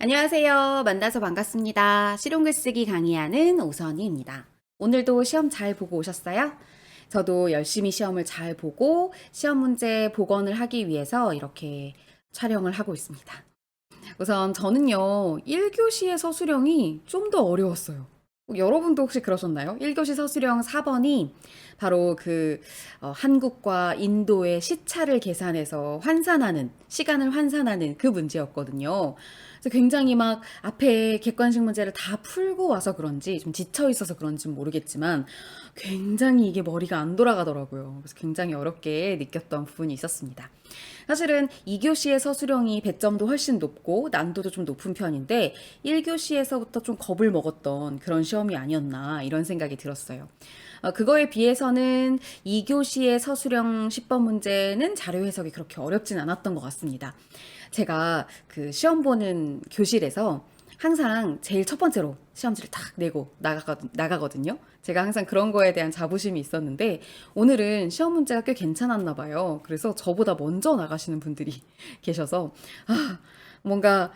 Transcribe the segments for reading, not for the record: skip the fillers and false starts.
안녕하세요. 만나서 반갑습니다. 실용글쓰기 강의하는 오선희입니다. 오늘도 시험 잘 보고 오셨어요? 저도 열심히 시험을 잘 보고 시험 문제 복원을 하기 위해서 이렇게 촬영을 하고 있습니다. 우선 저는요, 1교시의 서술형이 좀 더 어려웠어요. 여러분도 혹시 그러셨나요? 1교시 서술형 4번이 바로 한국과 인도의 시차를 계산해서 시간을 환산하는 그 문제였거든요. 그래서 굉장히 막 앞에 객관식 문제를 다 풀고 와서 그런지 좀 지쳐 있어서 그런지는 모르겠지만 굉장히 이게 머리가 안 돌아가더라고요. 그래서 굉장히 어렵게 느꼈던 부분이 있었습니다. 사실은 2교시의 서술형이 배점도 훨씬 높고 난도도 좀 높은 편인데 1교시에서부터 좀 겁을 먹었던 그런 시험이 아니었나 이런 생각이 들었어요. 그거에 비해서는 2교시의 서술형 10번 문제는 자료 해석이 그렇게 어렵진 않았던 것 같습니다. 제가 그 시험 보는 교실에서 항상 제일 첫 번째로 시험지를 탁 내고 나가거든요. 제가 항상 그런 거에 대한 자부심이 있었는데 오늘은 시험 문제가 꽤 괜찮았나 봐요. 그래서 저보다 먼저 나가시는 분들이 계셔서 뭔가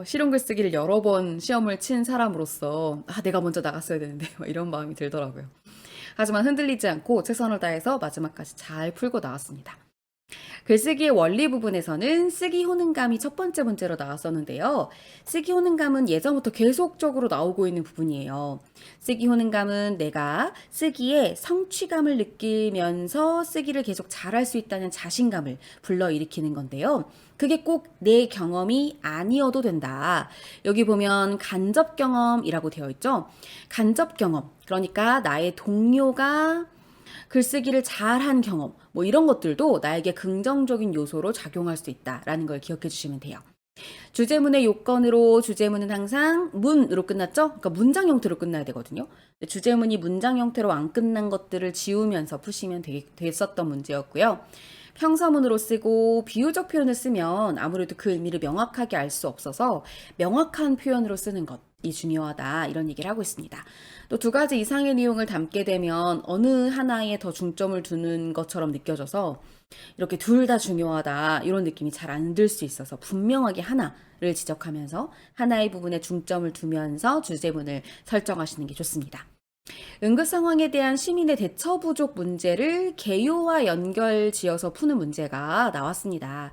실용 글쓰기를 여러 번 시험을 친 사람으로서 내가 먼저 나갔어야 되는데 이런 마음이 들더라고요. 하지만 흔들리지 않고 최선을 다해서 마지막까지 잘 풀고 나왔습니다. 글쓰기의 원리 부분에서는 쓰기 효능감이 첫 번째 문제로 나왔었는데요. 쓰기 효능감은 예전부터 계속적으로 나오고 있는 부분이에요. 쓰기 효능감은 내가 쓰기에 성취감을 느끼면서 쓰기를 계속 잘할 수 있다는 자신감을 불러일으키는 건데요. 그게 꼭 내 경험이 아니어도 된다. 여기 보면 간접 경험이라고 되어 있죠. 간접 경험. 그러니까 나의 동료가 글쓰기를 잘한 경험, 이런 것들도 나에게 긍정적인 요소로 작용할 수 있다라는 걸 기억해 주시면 돼요. 주제문의 요건으로 주제문은 항상 문으로 끝났죠? 그러니까 문장 형태로 끝나야 되거든요. 주제문이 문장 형태로 안 끝난 것들을 지우면서 푸시면 됐었던 문제였고요. 평서문으로 쓰고 비유적 표현을 쓰면 아무래도 그 의미를 명확하게 알 수 없어서 명확한 표현으로 쓰는 것이 중요하다 이런 얘기를 하고 있습니다. 또 두 가지 이상의 내용을 담게 되면 어느 하나에 더 중점을 두는 것처럼 느껴져서 이렇게 둘 다 중요하다 이런 느낌이 잘 안 들 수 있어서 분명하게 하나를 지적하면서 하나의 부분에 중점을 두면서 주제문을 설정하시는 게 좋습니다. 응급 상황에 대한 시민의 대처 부족 문제를 개요와 연결 지어서 푸는 문제가 나왔습니다.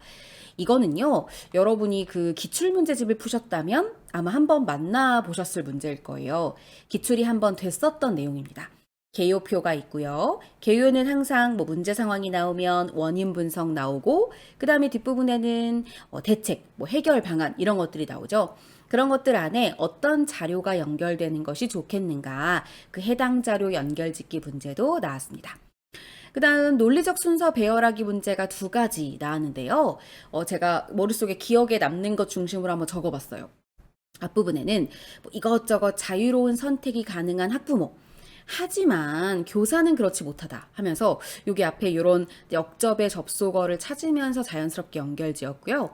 이거는요, 여러분이 그 기출문제집을 푸셨다면 아마 한번 만나보셨을 문제일 거예요. 기출이 한번 됐었던 내용입니다. 개요표가 있고요. 개요는 항상 문제 상황이 나오면 원인 분석 나오고, 그 다음에 뒷부분에는 대책, 해결 방안 이런 것들이 나오죠. 그런 것들 안에 어떤 자료가 연결되는 것이 좋겠는가, 그 해당 자료 연결짓기 문제도 나왔습니다. 그 다음 논리적 순서 배열하기 문제가 두 가지 나왔는데요. 제가 머릿속에 기억에 남는 것 중심으로 한번 적어봤어요. 앞부분에는 이것저것 자유로운 선택이 가능한 학부모. 하지만 교사는 그렇지 못하다 하면서 여기 앞에 이런 역접의 접속어를 찾으면서 자연스럽게 연결지었고요.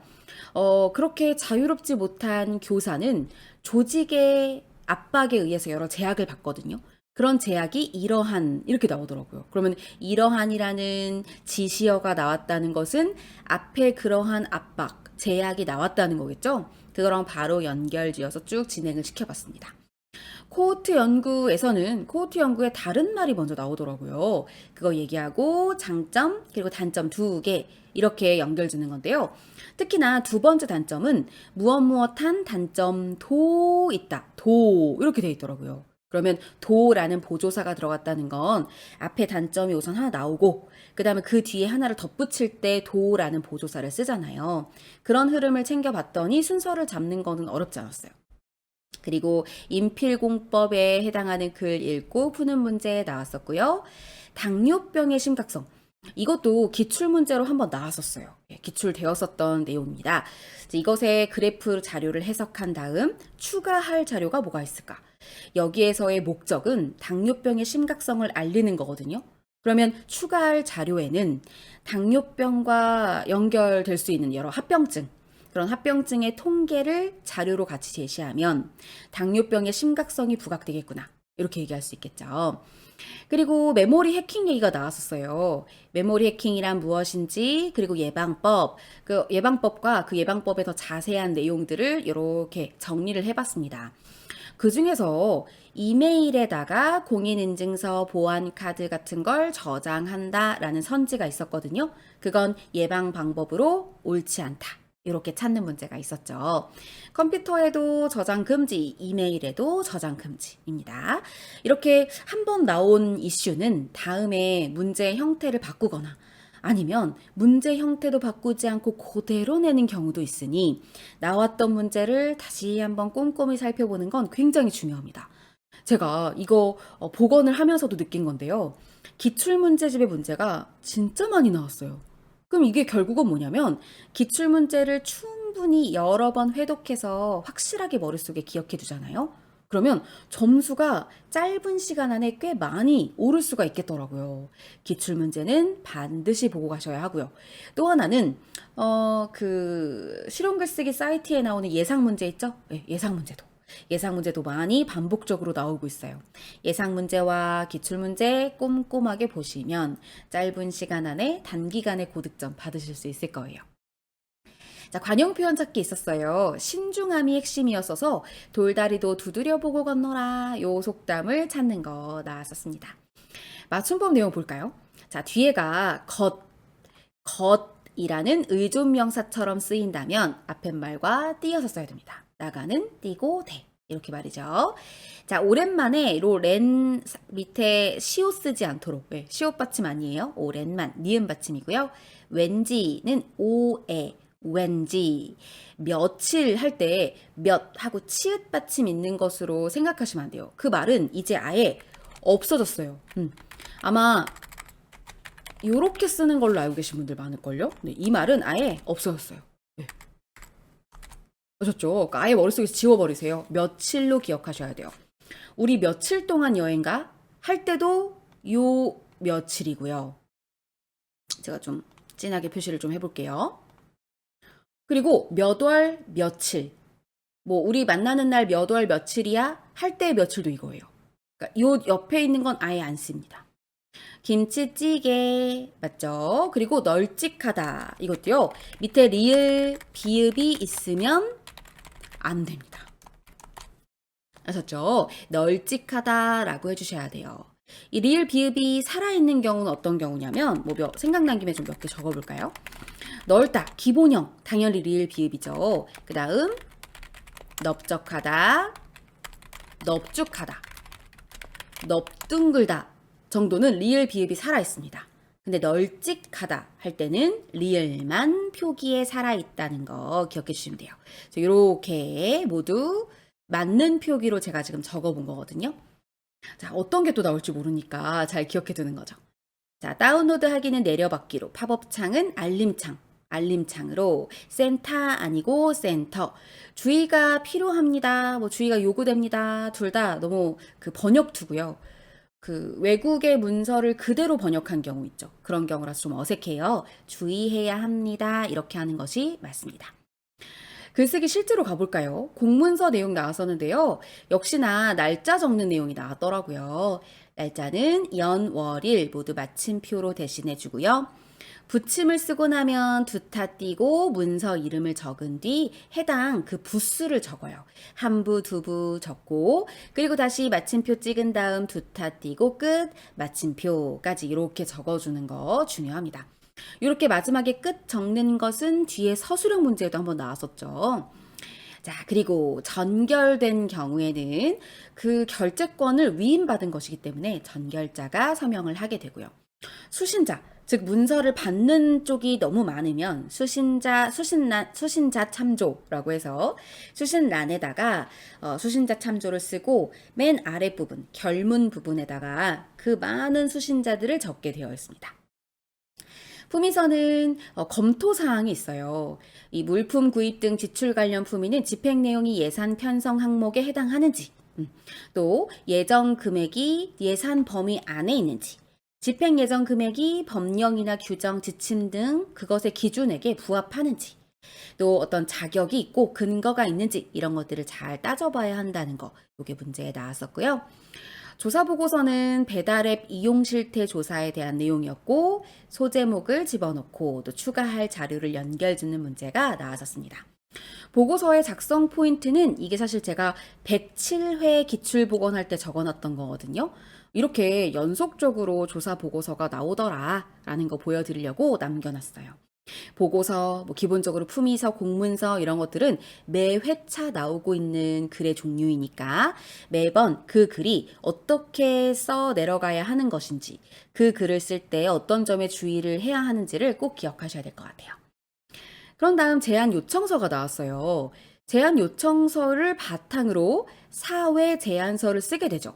그렇게 자유롭지 못한 교사는 조직의 압박에 의해서 여러 제약을 받거든요. 그런 제약이 이러한 이렇게 나오더라고요. 그러면 이러한이라는 지시어가 나왔다는 것은 앞에 그러한 압박, 제약이 나왔다는 거겠죠? 그거랑 바로 연결지어서 쭉 진행을 시켜봤습니다. 코호트 연구의 다른 말이 먼저 나오더라고요. 그거 얘기하고 장점 그리고 단점 두 개 이렇게 연결짓는 건데요. 특히나 두 번째 단점은 무엇무엇한 단점도 있다. 도 이렇게 돼 있더라고요. 그러면 도라는 보조사가 들어갔다는 건 앞에 단점이 우선 하나 나오고 그 다음에 그 뒤에 하나를 덧붙일 때 도라는 보조사를 쓰잖아요. 그런 흐름을 챙겨봤더니 순서를 잡는 거는 어렵지 않았어요. 그리고 인필공법에 해당하는 글 읽고 푸는 문제 나왔었고요. 당뇨병의 심각성. 이것도 기출문제로 한번 나왔었어요. 기출되었었던 내용입니다. 이것의 그래프 자료를 해석한 다음 추가할 자료가 뭐가 있을까? 여기에서의 목적은 당뇨병의 심각성을 알리는 거거든요. 그러면 추가할 자료에는 당뇨병과 연결될 수 있는 여러 합병증, 그런 합병증의 통계를 자료로 같이 제시하면 당뇨병의 심각성이 부각되겠구나. 이렇게 얘기할 수 있겠죠. 그리고 메모리 해킹 얘기가 나왔었어요. 메모리 해킹이란 무엇인지, 그리고 예방법, 그 예방법과 그 예방법에 더 자세한 내용들을 이렇게 정리를 해봤습니다. 그 중에서 이메일에다가 공인인증서, 보안카드 같은 걸 저장한다라는 선지가 있었거든요. 그건 예방 방법으로 옳지 않다. 이렇게 찾는 문제가 있었죠. 컴퓨터에도 저장 금지, 이메일에도 저장 금지입니다. 이렇게 한 번 나온 이슈는 다음에 문제 형태를 바꾸거나 아니면 문제 형태도 바꾸지 않고 그대로 내는 경우도 있으니 나왔던 문제를 다시 한번 꼼꼼히 살펴보는 건 굉장히 중요합니다. 제가 이거 복원을 하면서도 느낀 건데요. 기출문제집의 문제가 진짜 많이 나왔어요. 그럼 이게 결국은 뭐냐면 기출문제를 충분히 여러 번 회독해서 확실하게 머릿속에 기억해 두잖아요. 그러면 점수가 짧은 시간 안에 꽤 많이 오를 수가 있겠더라고요. 기출문제는 반드시 보고 가셔야 하고요. 또 하나는 그 실용 글쓰기 사이트에 나오는 예상 문제 있죠? 네, 예상 문제도 많이 반복적으로 나오고 있어요. 예상 문제와 기출 문제 꼼꼼하게 보시면 짧은 시간 안에 단기간에 고득점 받으실 수 있을 거예요. 자, 관용 표현 찾기 있었어요. 신중함이 핵심이었어서 돌다리도 두드려보고 건너라. 요 속담을 찾는 거 나왔었습니다. 맞춤법 내용 볼까요? 자, 뒤에가 겉이라는 의존명사처럼 쓰인다면 앞에 말과 띄어서 써야 됩니다. 나가는 띄고 대 이렇게 말이죠. 자, 오랜만에 렌 밑에 시옷 쓰지 않도록 시옷 받침 아니에요. 오랜만 니은 받침이고요. 왠지는 오에 왠지 며칠 할 때 몇 하고 치읓 받침 있는 것으로 생각하시면 안 돼요. 그 말은 이제 아예 없어졌어요. 아마 요렇게 쓰는 걸로 알고 계신 분들 많을걸요. 네, 이 말은 아예 없어졌어요. 네. 아셨죠? 아예 머릿속에서 지워버리세요. 며칠로 기억하셔야 돼요. 우리 며칠 동안 여행가 할 때도 요 며칠이고요. 제가 좀 진하게 표시를 좀 해볼게요. 그리고 몇 월 며칠, 뭐 우리 만나는 날 몇 월 며칠이야 할 때 며칠도 이거예요. 그러니까 요 옆에 있는 건 아예 안 씁니다. 김치찌개 맞죠? 그리고 널찍하다 이것도요. 밑에 리을 비읍이 있으면 안 됩니다. 아셨죠? 널찍하다라고 해주셔야 돼요. 이 리을 비읍이 살아있는 경우는 어떤 경우냐면 생각난 김에 좀 몇 개 적어볼까요? 넓다, 기본형, 당연히 리을 비읍이죠. 그 다음 넓적하다, 넙죽하다, 넙둥글다 정도는 리을 비읍이 살아있습니다. 근데 널찍하다 할 때는 리을만 표기에 살아있다는 거 기억해 주시면 돼요. 이렇게 모두 맞는 표기로 제가 지금 적어본 거거든요. 자, 어떤 게 또 나올지 모르니까 잘 기억해 두는 거죠. 자, 다운로드 하기는 내려받기로, 팝업창은 알림창으로, 센터 아니고 센터. 주의가 필요합니다. 주의가 요구됩니다. 둘 다 너무 그 번역 두고요. 그 외국의 문서를 그대로 번역한 경우 있죠. 그런 경우라서 좀 어색해요. 주의해야 합니다. 이렇게 하는 것이 맞습니다. 글쓰기 실제로 가볼까요? 공문서 내용 나왔었는데요. 역시나 날짜 적는 내용이 나왔더라고요. 날짜는 연, 월, 일 모두 마침표로 대신해 주고요. 붙임을 쓰고 나면 두타 띄고 문서 이름을 적은 뒤 해당 그 부수를 적어요. 한 부, 두 부 적고 그리고 다시 마침표 찍은 다음 두타 띄고 끝 마침표까지 이렇게 적어주는 거 중요합니다. 이렇게 마지막에 끝 적는 것은 뒤에 서술형 문제에도 한번 나왔었죠. 자, 그리고 전결된 경우에는 그 결재권을 위임받은 것이기 때문에 전결자가 서명을 하게 되고요. 수신자, 즉 문서를 받는 쪽이 너무 많으면 수신자 참조라고 해서 수신란에다가 수신자 참조를 쓰고 맨 아랫부분, 결문 부분에다가 그 많은 수신자들을 적게 되어 있습니다. 품위서는 검토 사항이 있어요. 이 물품 구입 등 지출 관련 품위는 집행 내용이 예산 편성 항목에 해당하는지, 또 예정 금액이 예산 범위 안에 있는지, 집행 예정 금액이 법령이나 규정, 지침 등 그것의 기준에게 부합하는지, 또 어떤 자격이 있고 근거가 있는지 이런 것들을 잘 따져봐야 한다는 거, 이게 문제에 나왔었고요. 조사 보고서는 배달앱 이용 실태 조사에 대한 내용이었고 소제목을 집어넣고 또 추가할 자료를 연결 짓는 문제가 나왔었습니다. 보고서의 작성 포인트는 이게 사실 제가 107회 기출보건할 때 적어놨던 거거든요. 이렇게 연속적으로 조사 보고서가 나오더라 라는 거 보여드리려고 남겨놨어요. 보고서, 기본적으로 품위서, 공문서 이런 것들은 매 회차 나오고 있는 글의 종류이니까 매번 그 글이 어떻게 써 내려가야 하는 것인지, 그 글을 쓸 때 어떤 점에 주의를 해야 하는지를 꼭 기억하셔야 될 것 같아요. 그런 다음 제안 요청서가 나왔어요. 제안 요청서를 바탕으로 사회 제안서를 쓰게 되죠.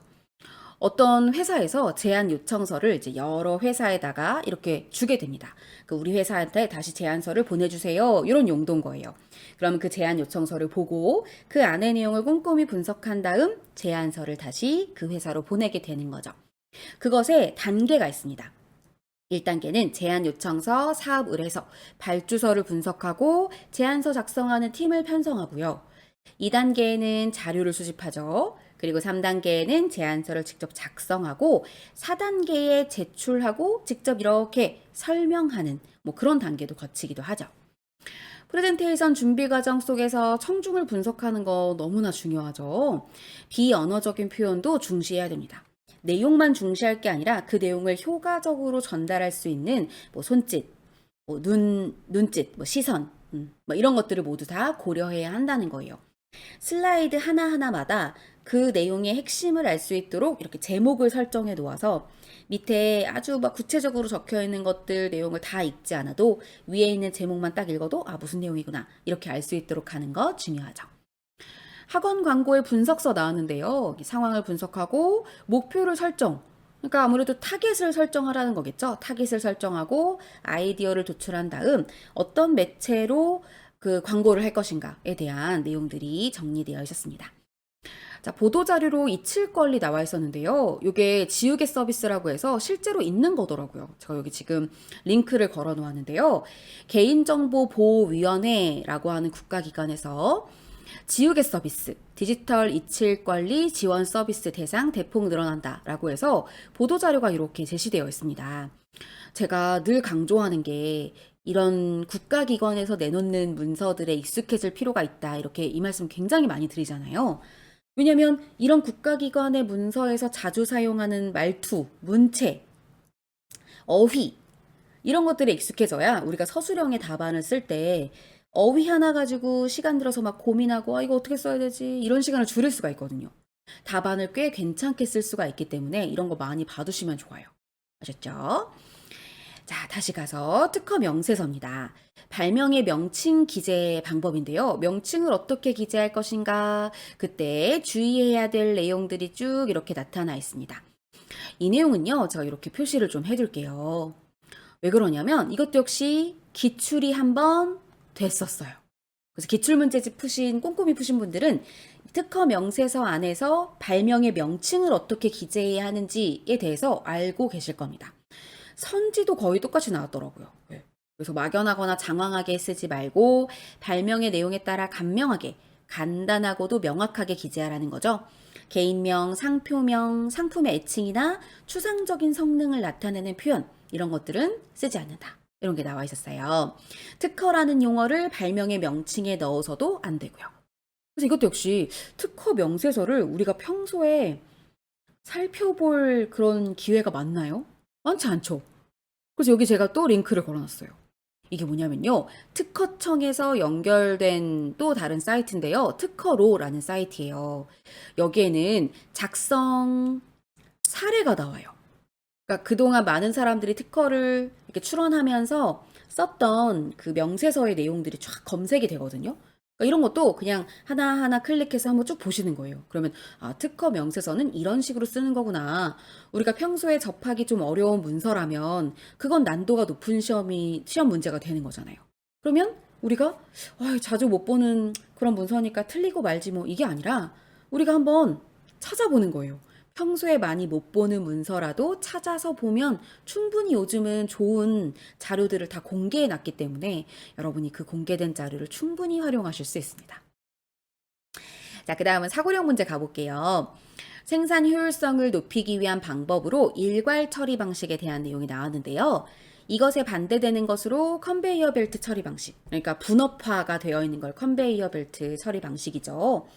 어떤 회사에서 제안 요청서를 이제 여러 회사에다가 이렇게 주게 됩니다. 우리 회사한테 다시 제안서를 보내주세요. 이런 용도인 거예요. 그러면 그 제안 요청서를 보고 그 안의 내용을 꼼꼼히 분석한 다음 제안서를 다시 그 회사로 보내게 되는 거죠. 그것에 단계가 있습니다. 1단계는 제안 요청서 사업 의뢰서 발주서를 분석하고 제안서 작성하는 팀을 편성하고요. 2단계에는 자료를 수집하죠. 그리고 3단계에는 제안서를 직접 작성하고 4단계에 제출하고 직접 이렇게 설명하는 그런 단계도 거치기도 하죠. 프레젠테이션 준비 과정 속에서 청중을 분석하는 거 너무나 중요하죠. 비언어적인 표현도 중시해야 됩니다. 내용만 중시할 게 아니라 그 내용을 효과적으로 전달할 수 있는 손짓, 눈짓, 시선, 이런 것들을 모두 다 고려해야 한다는 거예요. 슬라이드 하나하나마다 그 내용의 핵심을 알 수 있도록 이렇게 제목을 설정해 놓아서 밑에 아주 구체적으로 적혀 있는 것들 내용을 다 읽지 않아도 위에 있는 제목만 딱 읽어도 무슨 내용이구나 이렇게 알 수 있도록 하는 거 중요하죠. 학원 광고의 분석서 나왔는데요. 상황을 분석하고 목표를 설정. 그러니까 아무래도 타겟을 설정하라는 거겠죠. 타겟을 설정하고 아이디어를 도출한 다음 어떤 매체로 그 광고를 할 것인가에 대한 내용들이 정리되어 있었습니다. 자, 보도자료로 이칠권리 나와 있었는데요. 이게 지우개 서비스라고 해서 실제로 있는 거더라고요. 제가 여기 지금 링크를 걸어 놓았는데요. 개인정보보호위원회라고 하는 국가기관에서 지우개 서비스, 디지털 이칠권리 지원 서비스 대상 대폭 늘어난다 라고 해서 보도자료가 이렇게 제시되어 있습니다. 제가 늘 강조하는 게 이런 국가기관에서 내놓는 문서들에 익숙해질 필요가 있다. 이렇게 이 말씀 굉장히 많이 드리잖아요. 왜냐하면 이런 국가기관의 문서에서 자주 사용하는 말투, 문체, 어휘 이런 것들에 익숙해져야 우리가 서술형의 답안을 쓸 때 어휘 하나 가지고 시간 들어서 고민하고 이거 어떻게 써야 되지 이런 시간을 줄일 수가 있거든요. 답안을 꽤 괜찮게 쓸 수가 있기 때문에 이런 거 많이 봐두시면 좋아요. 아셨죠? 자, 다시 가서 특허 명세서입니다. 발명의 명칭 기재 방법인데요. 명칭을 어떻게 기재할 것인가, 그때 주의해야 될 내용들이 쭉 이렇게 나타나 있습니다. 이 내용은요, 제가 이렇게 표시를 좀 해둘게요. 왜 그러냐면 이것도 역시 기출이 한번 됐었어요. 그래서 기출문제집 꼼꼼히 푸신 분들은 특허 명세서 안에서 발명의 명칭을 어떻게 기재해야 하는지에 대해서 알고 계실 겁니다. 선지도 거의 똑같이 나왔더라고요. 그래서 막연하거나 장황하게 쓰지 말고 발명의 내용에 따라 간명하게, 간단하고도 명확하게 기재하라는 거죠. 개인명, 상표명, 상품의 애칭이나 추상적인 성능을 나타내는 표현 이런 것들은 쓰지 않는다. 이런 게 나와 있었어요. 특허라는 용어를 발명의 명칭에 넣어서도 안 되고요. 그래서 이것도 역시 특허 명세서를 우리가 평소에 살펴볼 그런 기회가 많나요? 많지 않죠. 그래서 여기 제가 또 링크를 걸어놨어요. 이게 뭐냐면요. 특허청에서 연결된 또 다른 사이트인데요. 특허로라는 사이트예요. 여기에는 작성 사례가 나와요. 그러니까 그동안 많은 사람들이 특허를 이렇게 출원하면서 썼던 그 명세서의 내용들이 쫙 검색이 되거든요. 그러니까 이런 것도 그냥 하나하나 클릭해서 한번 쭉 보시는 거예요. 그러면 특허 명세서는 이런 식으로 쓰는 거구나. 우리가 평소에 접하기 좀 어려운 문서라면 그건 난도가 높은 시험 문제가 되는 거잖아요. 그러면 우리가 자주 못 보는 그런 문서니까 틀리고 말지 이게 아니라 우리가 한번 찾아보는 거예요. 평소에 많이 못 보는 문서라도 찾아서 보면 충분히 요즘은 좋은 자료들을 다 공개해 놨기 때문에 여러분이 그 공개된 자료를 충분히 활용하실 수 있습니다. 자, 그 다음은 사고력 문제 가볼게요. 생산 효율성을 높이기 위한 방법으로 일괄 처리 방식에 대한 내용이 나왔는데요. 이것에 반대되는 것으로 컨베이어 벨트 처리 방식, 그러니까 분업화가 되어 있는 걸 컨베이어 벨트 처리 방식이죠.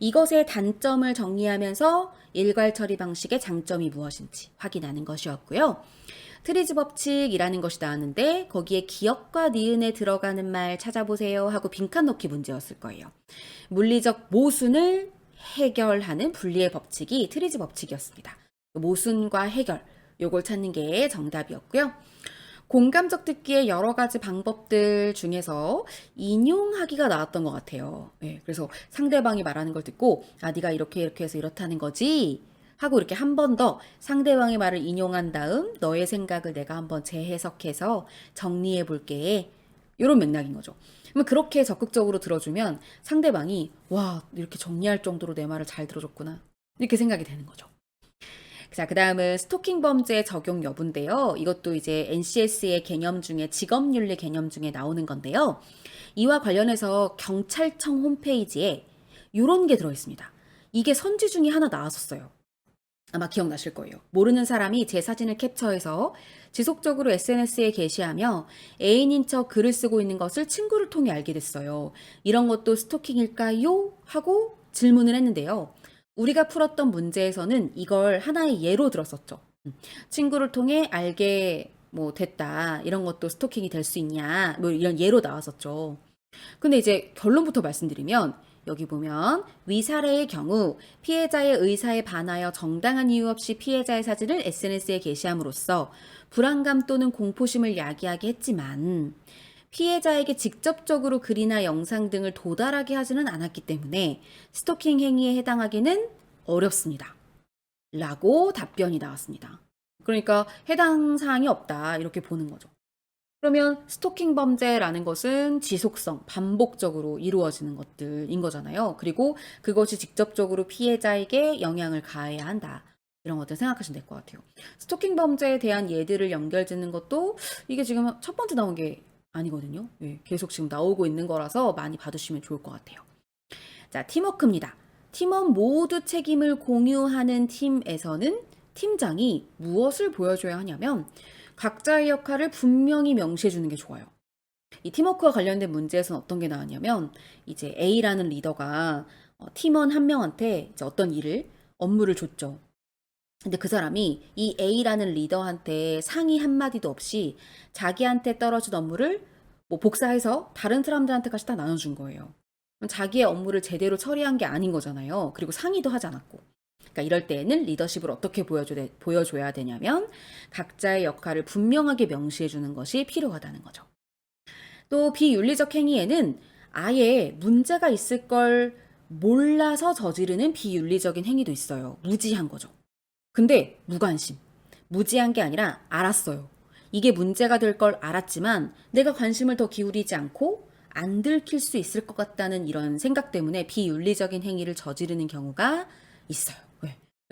이것의 단점을 정리하면서 일괄 처리 방식의 장점이 무엇인지 확인하는 것이었고요. 트리즈 법칙이라는 것이 나왔는데 거기에 기억과 니은에 들어가는 말 찾아보세요 하고 빈칸 넣기 문제였을 거예요. 물리적 모순을 해결하는 분리의 법칙이 트리즈 법칙이었습니다. 모순과 해결, 요걸 찾는 게 정답이었고요. 공감적 듣기의 여러 가지 방법들 중에서 인용하기가 나왔던 것 같아요. 네, 그래서 상대방이 말하는 걸 듣고 아, 네가 이렇게 해서 이렇다는 거지 하고 이렇게 한 번 더 상대방의 말을 인용한 다음 너의 생각을 내가 한번 재해석해서 정리해 볼게. 이런 맥락인 거죠. 그러면 그렇게 적극적으로 들어주면 상대방이 와, 이렇게 정리할 정도로 내 말을 잘 들어줬구나. 이렇게 생각이 되는 거죠. 자, 그 다음은 스토킹 범죄 적용 여부인데요. 이것도 이제 NCS의 개념 중에 직업윤리 개념 중에 나오는 건데요. 이와 관련해서 경찰청 홈페이지에 이런 게 들어있습니다. 이게 선지 중에 하나 나왔었어요. 아마 기억나실 거예요. 모르는 사람이 제 사진을 캡처해서 지속적으로 SNS에 게시하며 애인인 척 글을 쓰고 있는 것을 친구를 통해 알게 됐어요. 이런 것도 스토킹일까요? 하고 질문을 했는데요. 우리가 풀었던 문제에서는 이걸 하나의 예로 들었었죠. 친구를 통해 알게 됐다. 이런 것도 스토킹이 될 수 있냐. 이런 예로 나왔었죠. 근데 이제 결론부터 말씀드리면 여기 보면 위사례의 경우 피해자의 의사에 반하여 정당한 이유 없이 피해자의 사진을 SNS에 게시함으로써 불안감 또는 공포심을 야기하게 했지만 피해자에게 직접적으로 글이나 영상 등을 도달하게 하지는 않았기 때문에 스토킹 행위에 해당하기는 어렵습니다. 라고 답변이 나왔습니다. 그러니까 해당 사항이 없다 이렇게 보는 거죠. 그러면 스토킹 범죄라는 것은 지속성, 반복적으로 이루어지는 것들인 거잖아요. 그리고 그것이 직접적으로 피해자에게 영향을 가해야 한다. 이런 것들 생각하시면 될 것 같아요. 스토킹 범죄에 대한 예들을 연결짓는 것도 이게 지금 첫 번째 나온 게 아니거든요. 네, 계속 지금 나오고 있는 거라서 많이 봐두시면 좋을 것 같아요. 자, 팀워크입니다. 팀원 모두 책임을 공유하는 팀에서는 팀장이 무엇을 보여줘야 하냐면 각자의 역할을 분명히 명시해 주는 게 좋아요. 이 팀워크와 관련된 문제에서는 어떤 게 나왔냐면 이제 A라는 리더가 팀원 한 명한테 이제 어떤 업무를 줬죠. 근데 그 사람이 이 A라는 리더한테 상의 한마디도 없이 자기한테 떨어진 업무를 복사해서 다른 사람들한테까지 다 나눠준 거예요. 자기의 업무를 제대로 처리한 게 아닌 거잖아요. 그리고 상의도 하지 않았고. 그러니까 이럴 때에는 리더십을 어떻게 보여줘야 되냐면 각자의 역할을 분명하게 명시해 주는 것이 필요하다는 거죠. 또 비윤리적 행위에는 아예 문제가 있을 걸 몰라서 저지르는 비윤리적인 행위도 있어요. 무지한 거죠. 근데 무관심. 무지한 게 아니라 알았어요. 이게 문제가 될 걸 알았지만 내가 관심을 더 기울이지 않고 안 들킬 수 있을 것 같다는 이런 생각 때문에 비윤리적인 행위를 저지르는 경우가 있어요.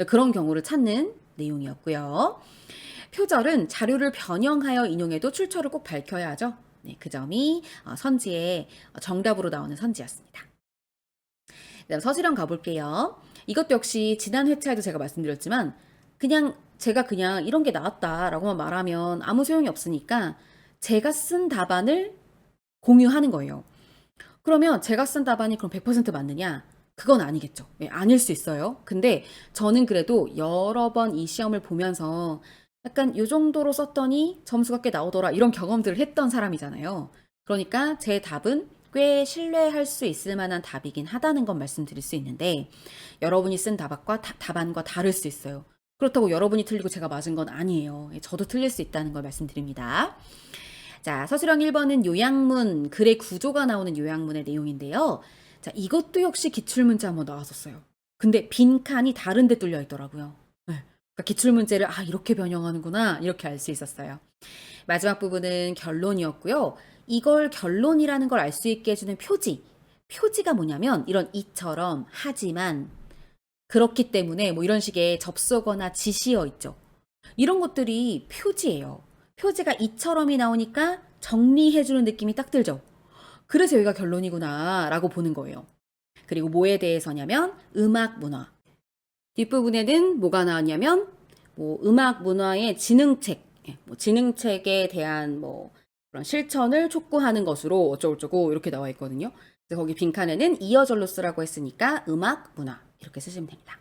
그런 경우를 찾는 내용이었고요. 표절은 자료를 변형하여 인용해도 출처를 꼭 밝혀야 하죠. 네, 그 점이 선지의 정답으로 나오는 선지였습니다. 그다음 서술형 가볼게요. 이것도 역시 지난 회차에도 제가 말씀드렸지만 제가 그냥 이런 게 나왔다라고만 말하면 아무 소용이 없으니까 제가 쓴 답안을 공유하는 거예요. 그러면 제가 쓴 답안이 그럼 100% 맞느냐? 그건 아니겠죠. 네, 아닐 수 있어요. 근데 저는 그래도 여러 번 이 시험을 보면서 약간 이 정도로 썼더니 점수가 꽤 나오더라 이런 경험들을 했던 사람이잖아요. 그러니까 제 답은 꽤 신뢰할 수 있을 만한 답이긴 하다는 건 말씀드릴 수 있는데 여러분이 쓴 답안과 다를 수 있어요. 그렇다고 여러분이 틀리고 제가 맞은 건 아니에요. 저도 틀릴 수 있다는 걸 말씀드립니다. 자, 서술형 1번은 요약문, 글의 구조가 나오는 요약문의 내용인데요. 자, 이것도 역시 기출문제 한번 나왔었어요. 근데 빈칸이 다른 데 뚫려 있더라고요. 네. 그러니까 기출문제를 이렇게 변형하는구나 이렇게 알 수 있었어요. 마지막 부분은 결론이었고요. 이걸 결론이라는 걸 알 수 있게 해주는 표지가 뭐냐면 이런 이처럼 하지만 그렇기 때문에 이런 식의 접속어나 지시어 있죠. 이런 것들이 표지예요. 표지가 이처럼이 나오니까 정리해주는 느낌이 딱 들죠. 그래서 여기가 결론이구나 라고 보는 거예요. 그리고 뭐에 대해서냐면 음악 문화. 뒷부분에는 뭐가 나왔냐면 뭐 음악 문화의 지능책, 뭐 지능책에 대한 뭐 그런 실천을 촉구하는 것으로 어쩌고저쩌고 이렇게 나와 있거든요. 그래서 거기 빈칸에는 이어절로 쓰라고 했으니까 음악 문화 이렇게 쓰시면 됩니다.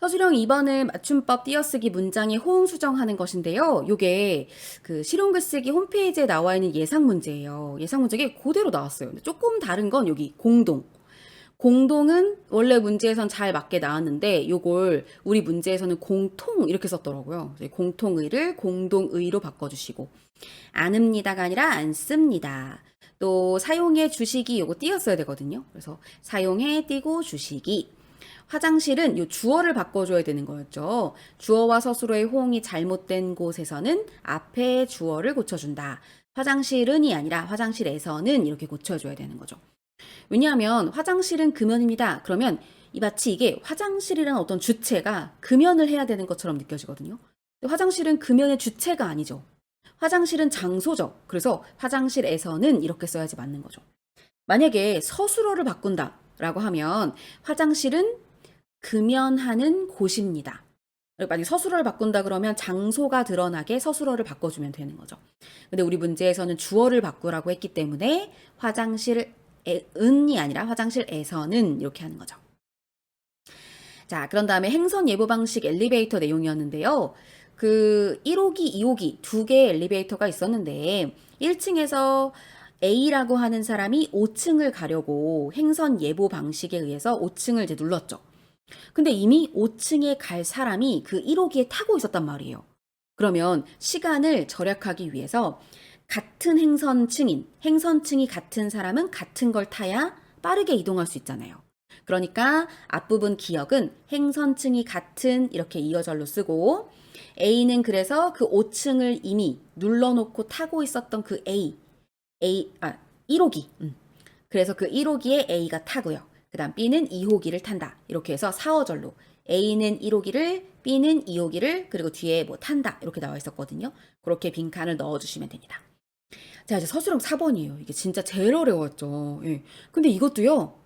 서술형 2번은 맞춤법 띄어쓰기 문장에 호응 수정하는 것인데요. 요게 그 실용글쓰기 홈페이지에 나와 있는 예상 문제예요. 예상 문제가 그대로 나왔어요. 근데 조금 다른 건 여기 공동. 공동은 원래 문제에선 잘 맞게 나왔는데 요걸 우리 문제에서는 공통 이렇게 썼더라고요. 공통의를 공동의로 바꿔주시고 안읍니다가 아니라 안씁니다. 또 사용해 주시기 요거 띄었어야 되거든요. 그래서 사용해 띄고 주시기. 화장실은 요 주어를 바꿔줘야 되는 거였죠. 주어와 서술어의 호응이 잘못된 곳에서는 앞에 주어를 고쳐준다. 화장실은이 아니라 화장실에서는 이렇게 고쳐줘야 되는 거죠. 왜냐하면 화장실은 금연입니다. 그러면 마치 이게 화장실이라는 어떤 주체가 금연을 해야 되는 것처럼 느껴지거든요. 화장실은 금연의 주체가 아니죠. 화장실은 장소죠. 그래서 화장실에서는 이렇게 써야지 맞는 거죠. 만약에 서술어를 바꾼다라고 하면 화장실은 금연하는 곳입니다. 만약 서술어를 바꾼다 그러면 장소가 드러나게 서술어를 바꿔주면 되는 거죠. 근데 우리 문제에서는 주어를 바꾸라고 했기 때문에 화장실은이 아니라 화장실에서는 이렇게 하는 거죠. 자, 그런 다음에 행선 예보 방식 엘리베이터 내용이었는데요. 그 1호기, 2호기 두 개의 엘리베이터가 있었는데 1층에서 A라고 하는 사람이 5층을 가려고 행선 예보 방식에 의해서 5층을 이제 눌렀죠. 근데 이미 5층에 갈 사람이 그 1호기에 타고 있었단 말이에요. 그러면 시간을 절약하기 위해서 같은 행선층이 같은 사람은 같은 걸 타야 빠르게 이동할 수 있잖아요. 그러니까 앞부분 기억은 행선층이 같은 이렇게 이어절로 쓰고 A는 그래서 그 5층을 이미 눌러놓고 타고 있었던 그 1호기. 그래서 그 1호기에 A가 타고요. 그 다음 B는 2호기를 탄다. 이렇게 해서 4어절로 A는 1호기를, B는 2호기를, 그리고 뒤에 뭐 탄다. 이렇게 나와 있었거든요. 그렇게 빈칸을 넣어주시면 됩니다. 자, 이제 서술형 4번이에요. 이게 진짜 제일 어려웠죠. 예. 근데 이것도요,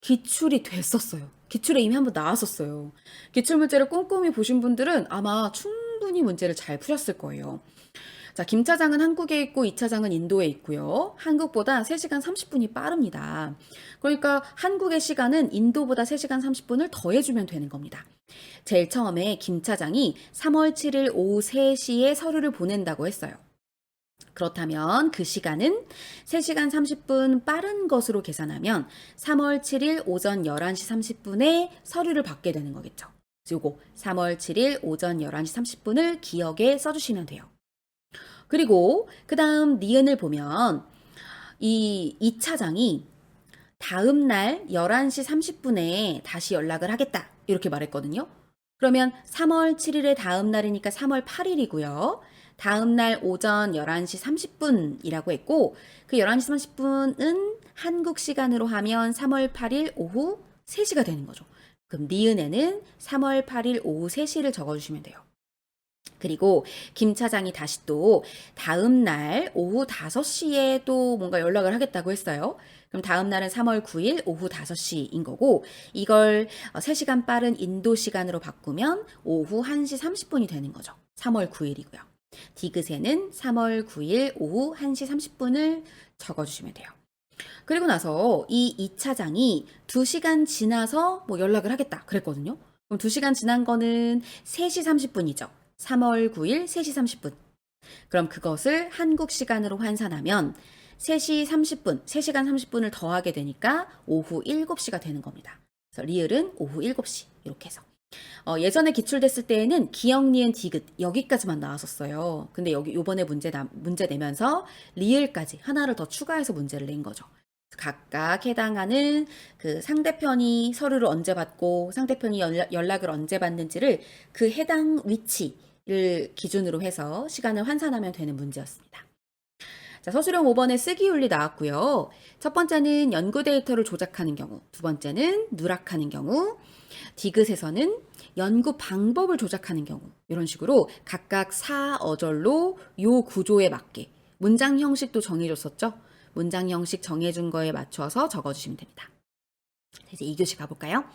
기출이 됐었어요. 기출에 이미 한번 나왔었어요. 기출 문제를 꼼꼼히 보신 분들은 아마 충분히 문제를 잘 푸셨을 거예요. 자, 김차장은 한국에 있고 2차장은 인도에 있고요. 한국보다 3시간 30분이 빠릅니다. 그러니까 한국의 시간은 인도보다 3시간 30분을 더해주면 되는 겁니다. 제일 처음에 김차장이 3월 7일 오후 3시에 서류를 보낸다고 했어요. 그렇다면 그 시간은 3시간 30분 빠른 것으로 계산하면 3월 7일 오전 11시 30분에 서류를 받게 되는 거겠죠. 요거 3월 7일 오전 11시 30분을 기억에 써주시면 돼요. 그리고 그 다음 니은을 보면 이 2차장이 다음 날 11시 30분에 다시 연락을 하겠다 이렇게 말했거든요. 그러면 3월 7일의 다음 날이니까 3월 8일이고요. 다음 날 오전 11시 30분이라고 했고 그 11시 30분은 한국 시간으로 하면 3월 8일 오후 3시가 되는 거죠. 그럼 니은에는 3월 8일 오후 3시를 적어주시면 돼요. 그리고 김 차장이 다시 또 다음 날 오후 5시에 또 뭔가 연락을 하겠다고 했어요. 그럼 다음 날은 3월 9일 오후 5시인 거고 이걸 3시간 빠른 인도 시간으로 바꾸면 오후 1시 30분이 되는 거죠. 3월 9일이고요. 디귿에는 3월 9일 오후 1시 30분을 적어주시면 돼요. 그리고 나서 이 2차장이 2시간 지나서 뭐 연락을 하겠다 그랬거든요. 그럼 2시간 지난 거는 3시 30분이죠. 3월 9일 3시 30분. 그럼 그것을 한국 시간으로 환산하면 3시 30분, 3시간 30분을 더하게 되니까 오후 7시가 되는 겁니다. 그래서 리을은 오후 7시 이렇게 해서. 예전에 기출됐을 때에는 기역, 니은, 디귿 여기까지만 나왔었어요. 근데 여기 요번에 문제 내면서 리을까지 하나를 더 추가해서 문제를 낸 거죠. 각각 해당하는 그 상대편이 서류를 언제 받고 상대편이 연락을 언제 받는지를 그 해당 위치를 기준으로 해서 시간을 환산하면 되는 문제였습니다. 자, 서술형 5번에 쓰기 윤리 나왔고요. 첫 번째는 연구 데이터를 조작하는 경우, 두 번째는 누락하는 경우, 디귿에서는 연구 방법을 조작하는 경우 이런 식으로 각각 4어절로 요 구조에 맞게 문장 형식도 정해줬었죠. 문장 형식 정해준 거에 맞춰서 적어주시면 됩니다. 이제 2교시 가볼까요?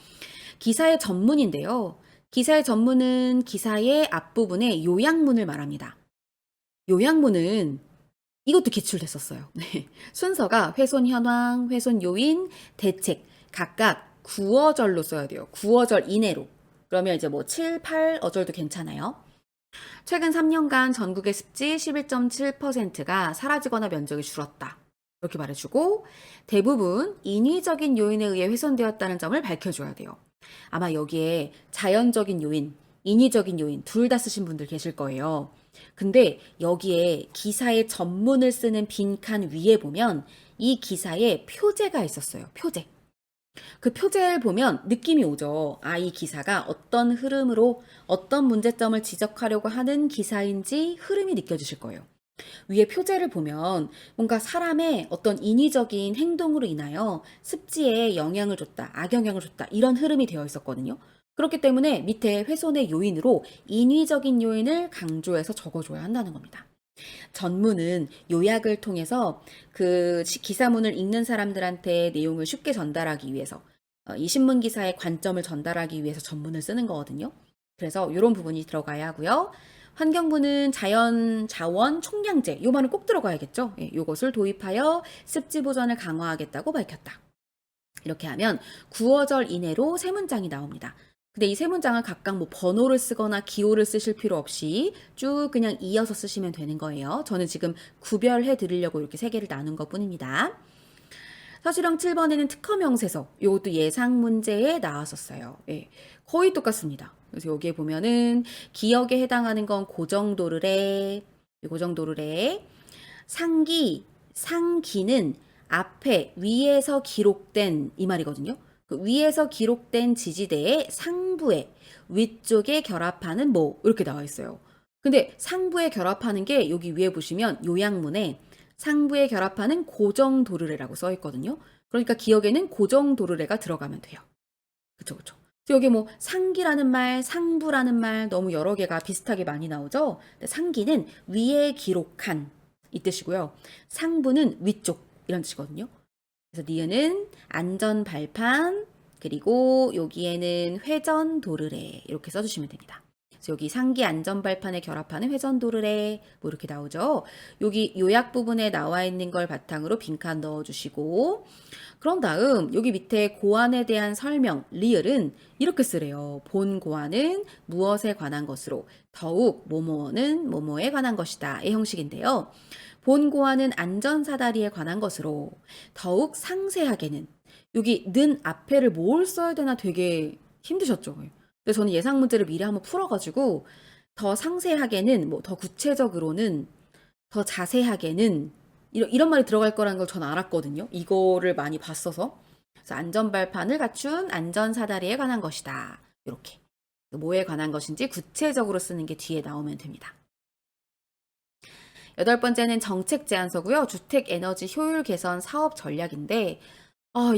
기사의 전문인데요. 기사의 전문은 기사의 앞부분에 요약문을 말합니다. 요약문은 이것도 기출됐었어요. 네. 순서가 훼손 현황, 훼손 요인, 대책 각각 9어절로 써야 돼요. 9어절 이내로. 그러면 이제 뭐 7, 8어절도 괜찮아요. 최근 3년간 전국의 습지 11.7%가 사라지거나 면적이 줄었다. 이렇게 말해주고 대부분 인위적인 요인에 의해 훼손되었다는 점을 밝혀줘야 돼요. 아마 여기에 자연적인 요인, 인위적인 요인 둘 다 쓰신 분들 계실 거예요. 근데 여기에 기사의 전문을 쓰는 빈칸 위에 보면 이 기사에 표제가 있었어요. 표제. 그 표제를 보면 느낌이 오죠. 아, 이 기사가 어떤 흐름으로 어떤 문제점을 지적하려고 하는 기사인지 흐름이 느껴지실 거예요. 위에 표제를 보면 뭔가 사람의 어떤 인위적인 행동으로 인하여 습지에 영향을 줬다, 악영향을 줬다, 이런 흐름이 되어 있었거든요. 그렇기 때문에 밑에 훼손의 요인으로 인위적인 요인을 강조해서 적어줘야 한다는 겁니다. 전문은 요약을 통해서 그 기사문을 읽는 사람들한테 내용을 쉽게 전달하기 위해서 이 신문 기사의 관점을 전달하기 위해서 전문을 쓰는 거거든요. 그래서 이런 부분이 들어가야 하고요. 환경부는 자연 자원 총량제 요 말은 꼭 들어가야겠죠. 예, 요것을 도입하여 습지 보전을 강화하겠다고 밝혔다. 이렇게 하면 9어절 이내로 세 문장이 나옵니다. 근데 이 세 문장을 각각 뭐 번호를 쓰거나 기호를 쓰실 필요 없이 쭉 그냥 이어서 쓰시면 되는 거예요. 저는 지금 구별해 드리려고 이렇게 세 개를 나눈 것 뿐입니다. 서술형 7번에는 특허 명세서, 이것도 예상 문제에 나왔었어요. 예, 거의 똑같습니다. 그래서 여기에 보면은 기억에 해당하는 건 고정도르래, 고정도르래, 상기는 앞에 위에서 기록된 이 말이거든요. 그 위에서 기록된 지지대의 상부에 위쪽에 결합하는 뭐 이렇게 나와 있어요. 근데 상부에 결합하는 게 여기 위에 보시면 요약문에 상부에 결합하는 고정도르래라고 써 있거든요. 그러니까 기억에는 고정도르래가 들어가면 돼요. 그쵸, 그쵸. 여기 뭐 상기라는 말, 상부라는 말 너무 여러 개가 비슷하게 많이 나오죠. 상기는 위에 기록한 이 뜻이고요. 상부는 위쪽 이런 뜻이거든요. 그래서 니은은 안전 발판 그리고 여기에는 회전 도르래 이렇게 써주시면 됩니다. 그래서 여기 상기 안전 발판에 결합하는 회전 도르래 뭐 이렇게 나오죠. 여기 요약 부분에 나와 있는 걸 바탕으로 빈칸 넣어주시고 그런 다음 여기 밑에 고안에 대한 설명 리을은 이렇게 쓰래요. 본 고안은 무엇에 관한 것으로 더욱 뭐뭐는 뭐뭐에 관한 것이다 이 형식인데요. 본 고안은 안전사다리에 관한 것으로 더욱 상세하게는 여기 는 앞에를 뭘 써야 되나 되게 힘드셨죠. 근데 저는 예상 문제를 미리 한번 풀어가지고 더 상세하게는 뭐 더 구체적으로는 더 자세하게는 이런 말이 들어갈 거라는 걸 전 알았거든요. 이거를 많이 봤어서. 그래서 안전발판을 갖춘 안전사다리에 관한 것이다. 이렇게 뭐에 관한 것인지 구체적으로 쓰는 게 뒤에 나오면 됩니다. 8번째는 정책 제안서고요. 주택 에너지 효율 개선 사업 전략인데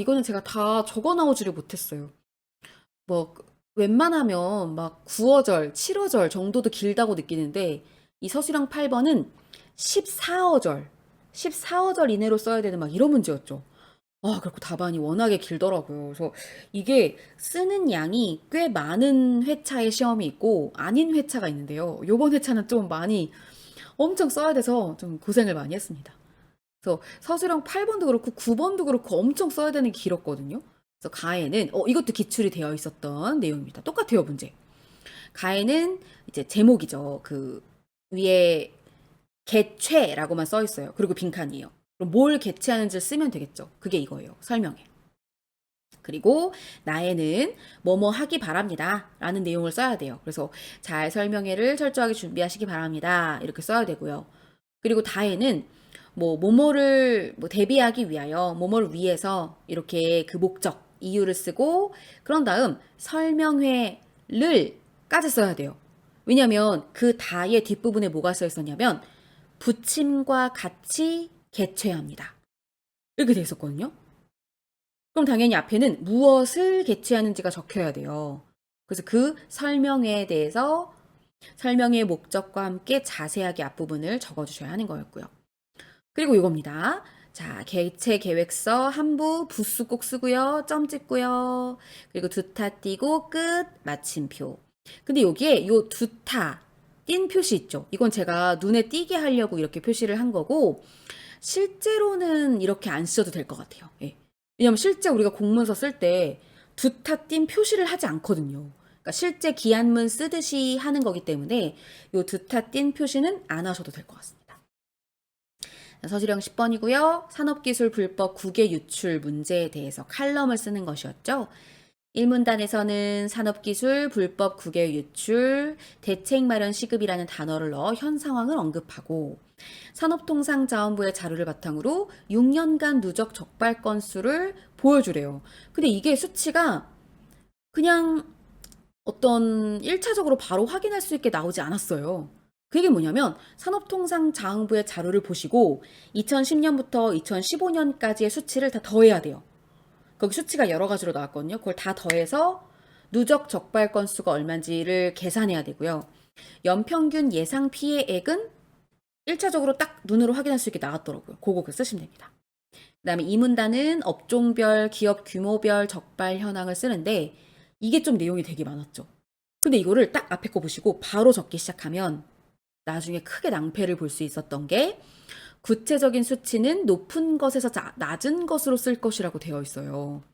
이거는 제가 다 적어 나오지를 못했어요. 뭐 웬만하면 막 9어절, 7어절 정도도 길다고 느끼는데 이 서술형 8번은 14어절 이내로 써야 되는 막 이런 문제였죠. 그리고 답안이 워낙에 길더라고요. 그래서 이게 쓰는 양이 꽤 많은 회차의 시험이 있고 아닌 회차가 있는데요. 요번 회차는 좀 많이 엄청 써야 돼서 좀 고생을 많이 했습니다. 그래서 서술형 8번도 그렇고 9번도 그렇고 엄청 써야 되는 게 길었거든요. 그래서 가에는 이것도 기출이 되어 있었던 내용입니다. 똑같아요, 문제. 가에는 이제 제목이죠. 그 위에 개최라고만 써 있어요. 그리고 빈칸이에요. 그럼 뭘 개최하는지를 쓰면 되겠죠. 그게 이거예요. 설명에. 그리고 나에는 뭐뭐 하기 바랍니다 라는 내용을 써야 돼요. 그래서 잘 설명회를 철저하게 준비하시기 바랍니다 이렇게 써야 되고요. 그리고 다에는 뭐뭐를 대비하기 위하여 뭐뭐를 위해서 이렇게 그 목적 이유를 쓰고 그런 다음 설명회를 까지 써야 돼요. 왜냐하면 그 다의 뒷부분에 뭐가 써 있었냐면 부침과 같이 개최합니다 이렇게 돼 있었거든요. 그럼 당연히 앞에는 무엇을 개최하는지가 적혀야 돼요. 그래서 그 설명회에 대해서 설명의 목적과 함께 자세하게 앞부분을 적어주셔야 하는 거였고요. 그리고 이겁니다. 자, 개체 계획서 한부 부수 꼭 쓰고요. 점 찍고요. 그리고 두 타 띄고 끝 마침표. 근데 여기에 요 두 타 띈 표시 있죠. 이건 제가 눈에 띄게 하려고 이렇게 표시를 한 거고 실제로는 이렇게 안 써도 될 것 같아요. 예. 왜냐면 실제 우리가 공문서 쓸 때 두 타 띈 표시를 하지 않거든요. 그러니까 실제 기한문 쓰듯이 하는 거기 때문에 요 두 타 띈 표시는 안 하셔도 될 것 같습니다. 서술형 10번이고요. 산업기술 불법 국외 유출 문제에 대해서 칼럼을 쓰는 것이었죠. 1문단에서는 산업기술 불법 국외 유출 대책 마련 시급이라는 단어를 넣어 현 상황을 언급하고 산업통상자원부의 자료를 바탕으로 6년간 누적 적발 건수를 보여주래요. 근데 이게 수치가 그냥 어떤 1차적으로 바로 확인할 수 있게 나오지 않았어요. 그게 뭐냐면 산업통상자원부의 자료를 보시고 2010년부터 2015년까지의 수치를 다 더해야 돼요. 거기 수치가 여러 가지로 나왔거든요. 그걸 다 더해서 누적 적발 건수가 얼마인지를 계산해야 되고요. 연평균 예상 피해액은 1차적으로 딱 눈으로 확인할 수 있게 나왔더라고요. 그거 쓰시면 됩니다. 그 다음에 이 문단은 업종별, 기업 규모별 적발 현황을 쓰는데 이게 좀 내용이 되게 많았죠. 근데 이거를 딱 앞에 거 보시고 바로 적기 시작하면 나중에 크게 낭패를 볼 수 있었던 게 구체적인 수치는 높은 것에서 낮은 것으로 쓸 것이라고 되어 있어요.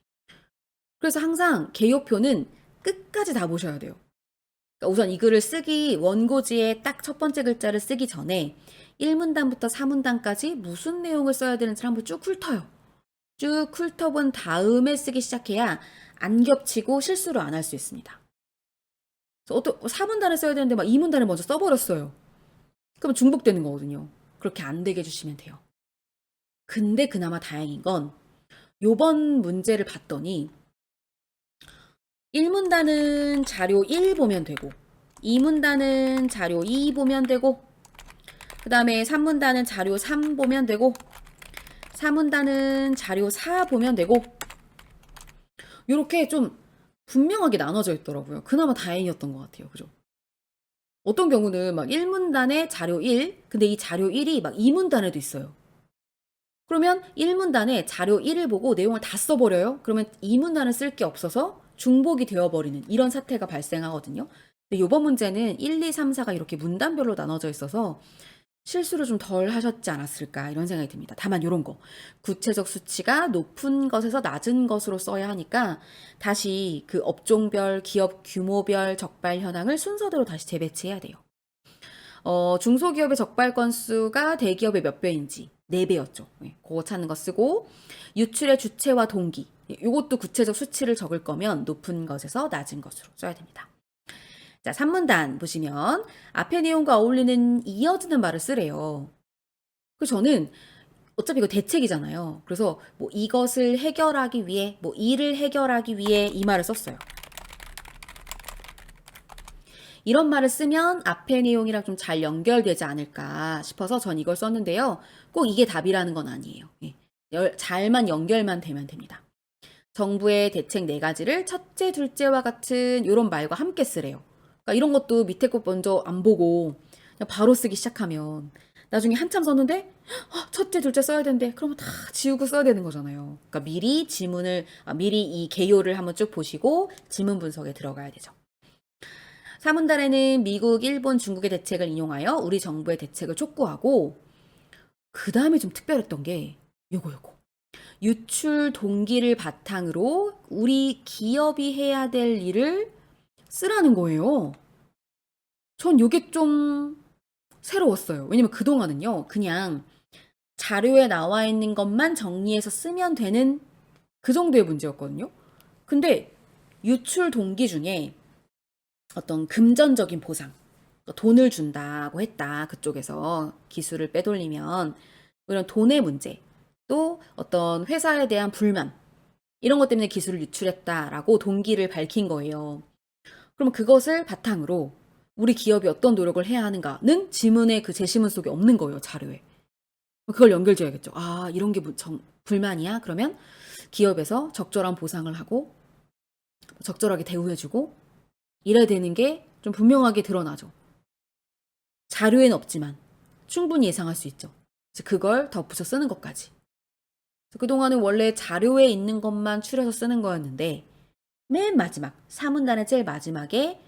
그래서 항상 개요표는 끝까지 다 보셔야 돼요. 그러니까 우선 이 글을 쓰기 원고지에 딱 첫 번째 글자를 쓰기 전에 1문단부터 4문단까지 무슨 내용을 써야 되는지 한번 쭉 훑어요. 쭉 훑어본 다음에 쓰기 시작해야 안 겹치고 실수를 안 할 수 있습니다. 그래서 4문단을 써야 되는데 막 2문단을 먼저 써버렸어요. 그럼 중복되는 거거든요. 그렇게 안 되게 해주시면 돼요. 근데 그나마 다행인 건 요번 문제를 봤더니 1문단은 자료 1 보면 되고 2문단은 자료 2 보면 되고 그 다음에 3문단은 자료 3 보면 되고 4문단은 자료 4 보면 되고 이렇게 좀 분명하게 나눠져 있더라고요. 그나마 다행이었던 것 같아요. 그죠? 어떤 경우는 막 1문단에 자료 1, 근데 이 자료 1이 막 2문단에도 있어요. 그러면 1문단에 자료 1을 보고 내용을 다 써버려요. 그러면 2문단을 쓸 게 없어서 중복이 되어버리는 이런 사태가 발생하거든요. 근데 이번 문제는 1, 2, 3, 4가 이렇게 문단별로 나눠져 있어서 실수를 좀 덜 하셨지 않았을까 이런 생각이 듭니다. 다만 이런 거 구체적 수치가 높은 것에서 낮은 것으로 써야 하니까 다시 그 업종별, 기업 규모별 적발 현황을 순서대로 다시 재배치해야 돼요. 중소기업의 적발 건수가 대기업의 몇 배인지 4배였죠. 네, 그거 찾는 거 쓰고 유출의 주체와 동기 이것도 구체적 수치를 적을 거면 높은 것에서 낮은 것으로 써야 됩니다. 자, 3문단 보시면 앞의 내용과 어울리는 이어지는 말을 쓰래요. 그래서 저는 어차피 이거 대책이잖아요. 그래서 뭐 이것을 해결하기 위해, 뭐 이를 해결하기 위해 이 말을 썼어요. 이런 말을 쓰면 앞의 내용이랑 좀 잘 연결되지 않을까 싶어서 전 이걸 썼는데요. 꼭 이게 답이라는 건 아니에요. 잘만 연결만 되면 됩니다. 정부의 대책 4가지를 첫째, 둘째와 같은 이런 말과 함께 쓰래요. 그러니까 이런 것도 밑에 것 먼저 안 보고 그냥 바로 쓰기 시작하면 나중에 한참 썼는데 첫째, 둘째 써야 되는데 그러면 다 지우고 써야 되는 거잖아요. 그러니까 미리 이 개요를 한번 쭉 보시고 지문 분석에 들어가야 되죠. 3문단에는 미국, 일본, 중국의 대책을 인용하여 우리 정부의 대책을 촉구하고 그 다음에 좀 특별했던 게 요거. 유출 동기를 바탕으로 우리 기업이 해야 될 일을 쓰라는 거예요. 전 요게 좀 새로웠어요. 왜냐면 그동안은요, 그냥 자료에 나와 있는 것만 정리해서 쓰면 되는 그 정도의 문제였거든요. 근데 유출 동기 중에 어떤 금전적인 보상, 돈을 준다고 했다. 그쪽에서 기술을 빼돌리면 이런 돈의 문제, 또 어떤 회사에 대한 불만 이런 것 때문에 기술을 유출했다라고 동기를 밝힌 거예요. 그럼 그것을 바탕으로 우리 기업이 어떤 노력을 해야 하는가는 지문의 그 제시문 속에 없는 거예요. 자료에. 그걸 연결줘야겠죠. 아, 이런 게 불만이야? 그러면 기업에서 적절한 보상을 하고 적절하게 대우해주고 이래야 되는 게 좀 분명하게 드러나죠. 자료에는 없지만 충분히 예상할 수 있죠. 그걸 덧붙여 쓰는 것까지. 그동안은 원래 자료에 있는 것만 추려서 쓰는 거였는데 맨 마지막, 사문단의 제일 마지막에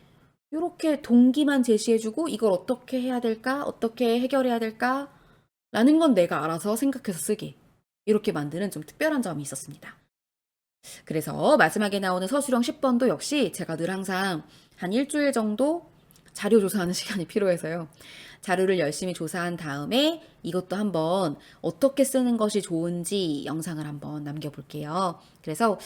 이렇게 동기만 제시해주고 이걸 어떻게 해야 될까? 어떻게 해결해야 될까? 라는 건 내가 알아서 생각해서 쓰게. 이렇게 만드는 좀 특별한 점이 있었습니다. 그래서 마지막에 나오는 서술형 10번도 역시 제가 늘 항상 한 일주일 정도 자료 조사하는 시간이 필요해서요. 자료를 열심히 조사한 다음에 이것도 한번 어떻게 쓰는 것이 좋은지 영상을 한번 남겨볼게요. 그래서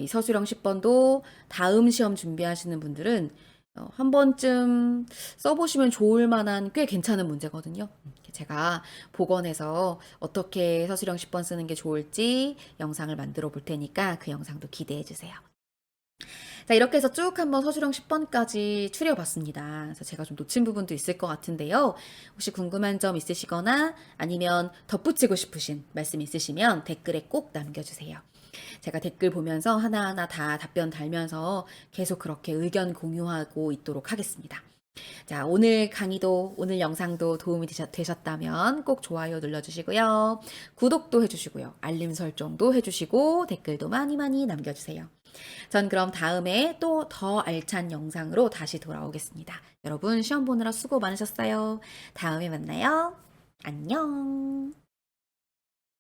이 서술형 10번도 다음 시험 준비하시는 분들은 한 번쯤 써보시면 좋을 만한 꽤 괜찮은 문제거든요. 제가 복원해서 어떻게 서술형 10번 쓰는 게 좋을지 영상을 만들어 볼 테니까 그 영상도 기대해 주세요. 자, 이렇게 해서 쭉 한번 서술형 10번까지 추려봤습니다. 그래서 제가 좀 놓친 부분도 있을 것 같은데요. 혹시 궁금한 점 있으시거나 아니면 덧붙이고 싶으신 말씀 있으시면 댓글에 꼭 남겨주세요. 제가 댓글 보면서 하나하나 다 답변 달면서 계속 그렇게 의견 공유하고 있도록 하겠습니다. 자, 오늘 강의도, 오늘 영상도 도움이 되셨다면 꼭 좋아요 눌러주시고요. 구독도 해주시고요. 알림 설정도 해주시고 댓글도 많이 많이 남겨주세요. 전 그럼 다음에 또 더 알찬 영상으로 다시 돌아오겠습니다. 여러분 시험 보느라 수고 많으셨어요. 다음에 만나요. 안녕.